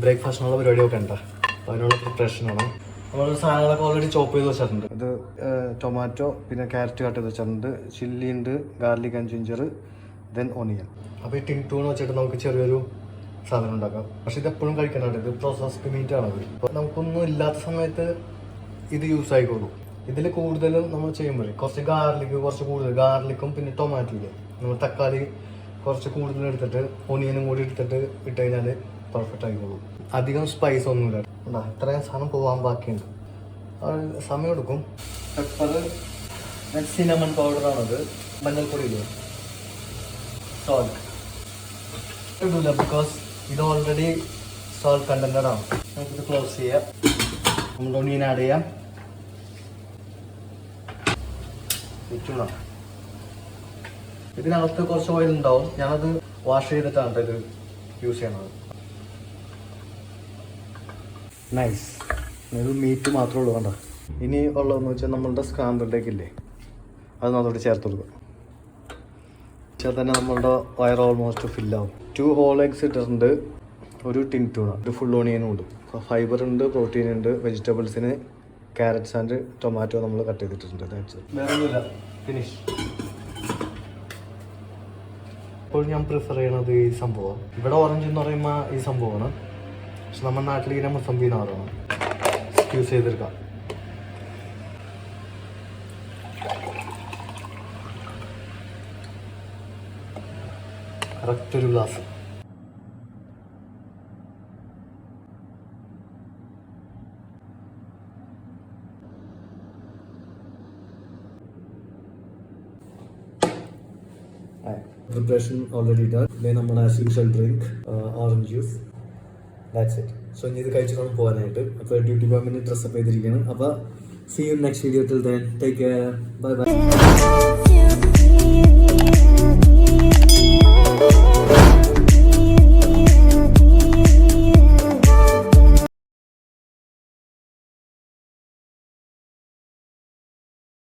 ബ്രേക്ക്ഫാസ്റ്റിനുള്ള പരിപാടിയൊക്കെ ഉണ്ടോ? അപ്പോൾ അതിനുള്ള പ്രിപ്പറേഷനാണ്. നമ്മൾ സാധനങ്ങളൊക്കെ ഓൾറെഡി ചോപ്പ് ചെയ്ത് വെച്ചിട്ടുണ്ട്. ഇത് ടൊമാറ്റോ, പിന്നെ ക്യാരറ്റ് കട്ട് ചെയ്ത് വെച്ചിട്ടുണ്ട്, ചില്ലി ഉണ്ട്, garlic and ginger, then onion. അപ്പോൾ ഈ ടിൻ ടൂൺ വെച്ചിട്ട് നമുക്ക് ചെറിയൊരു സാധനം ഉണ്ടാക്കാം. പക്ഷേ ഇത് എപ്പോഴും കഴിക്കാനുണ്ട്. ഇത് പ്രോസസ്ഡ് മീറ്റ് ആണത്. അപ്പോൾ നമുക്കൊന്നും ഇല്ലാത്ത സമയത്ത് ഇത് യൂസ് ആയിക്കോളൂ. ഇതിൽ കൂടുതലും നമ്മൾ ചെയ്യുമ്പോഴേ കുറച്ച് കൂടുതൽ ഗാർലിക്കും പിന്നെ ടൊമാറ്റോയില്ലേ, നമ്മൾ തക്കാളി കുറച്ച് കൂടുതൽ എടുത്തിട്ട് ഒനിയനും കൂടി എടുത്തിട്ട് ഇട്ട് കഴിഞ്ഞാൽ പെർഫെക്റ്റ് ആയിക്കോളൂ. അധികം സ്പൈസ് ഒന്നുമില്ല. ഉണ്ടാ ഇത്രയും സാധനം പോകാൻ ബാക്കിയുണ്ട്, സമയം എടുക്കും. പെപ്പർ, സിനമൺ പൗഡറാണത്, മഞ്ഞൾപ്പൊടി ഇല്ല, സോൾട്ട് ഇടില്ല ബിക്കോസ് ഇത് ഓൾറെഡി സോൾട്ട് കണ്ടന്റഡ് ആണ്. നമുക്കിത് ക്ലോസ് ചെയ്യാം. നമ്മൾ ഒനിയൻ ആഡ് ചെയ്യാം. ഇതിനകത്ത് കുറച്ച് ഓയിൽ ഉണ്ടാവും. ഞാനത് വാഷ് ചെയ്തിട്ടാണ് ഇത് യൂസ് ചെയ്യണത്. നൈസ്. ഇത് മീറ്റ് മാത്രമേ ഉള്ളൂ. കണ്ടോ? ഇനി ഉള്ളതെന്ന് വെച്ചാൽ നമ്മളുടെ സ്ക്രാമ്പിൾഡ് എഗ് ഇല്ലേ, അത് അതോടെ ചേർത്ത് കൊടുക്കും. വെച്ചാൽ തന്നെ നമ്മളുടെ വയർ ഓൾമോസ്റ്റ് ഫില്ലാവും. 2 ഹോൾ എഗ്സ് ഇട്ടിട്ടുണ്ട്, ഒരു ടിൻ ടൂണ, ഒരു ഫുൾ ഓണിയനും ഉണ്ട്. ഫൈബർ ഉണ്ട്, പ്രോട്ടീൻ ഉണ്ട്, വെജിറ്റബിൾസിന് ക്യാരറ്റ്സ് ആൻഡ് ടൊമാറ്റോ നമ്മൾ കട്ട് ചെയ്തിട്ടുണ്ട്. വേറെ ഒന്നുമില്ല, ഫിനിഷ്. ഇപ്പോൾ ഞാൻ പ്രിഫർ ചെയ്യണത് ഈ സംഭവം. ഇവിടെ ഓറഞ്ച് എന്ന് പറയുമ്പോൾ ഈ സംഭവമാണ്. പക്ഷെ നമ്മുടെ നാട്ടിൽ ഇങ്ങനെ മുസംബി നാറാണ് യൂസ് ചെയ്തെടുക്കാം. കറക്റ്റ് ഒരു glass. Preparation already done. Then നമ്മൾ as usual drink orange juice. That's it. So ഇനി ഇത് കഴിച്ചിട്ടാണ് പോകാനായിട്ട്. അപ്പോൾ ഡ്യൂട്ടി പോകാൻ വേണ്ടി ഡ്രസ്സപ്പ് ചെയ്തിരിക്കുകയാണ്. അപ്പോൾ see you next video. Till then, take care. Bye bye.